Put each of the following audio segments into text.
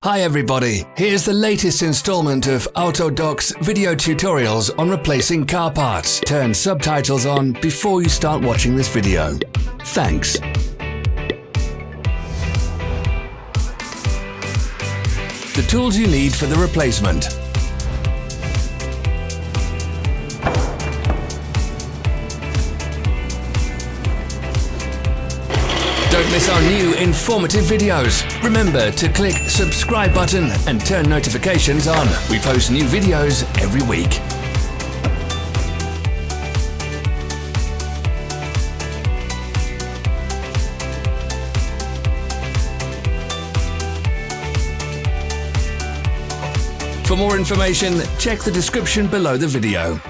Hi everybody, here's the latest installment of Autodoc's video tutorials on replacing car parts. Turn subtitles on before you start watching this video. Thanks. The tools you need for the replacement. Don't miss our new informative videos. Remember to click subscribe button and turn notifications on. We post new videos every week. For more information, check the description below the video.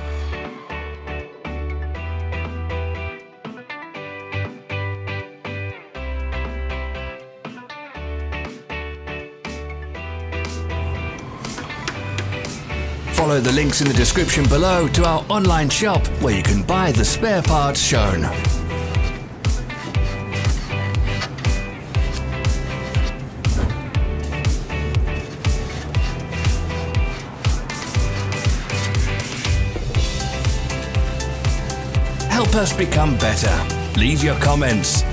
Follow the links in the description below to our online shop where you can buy the spare parts shown. Help us become better. Leave your comments.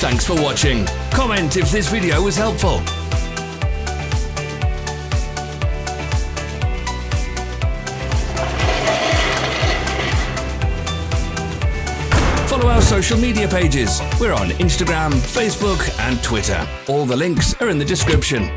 Thanks for watching. Comment if this video was helpful. Follow our social media pages. We're on Instagram, Facebook and Twitter. All the links are in the description.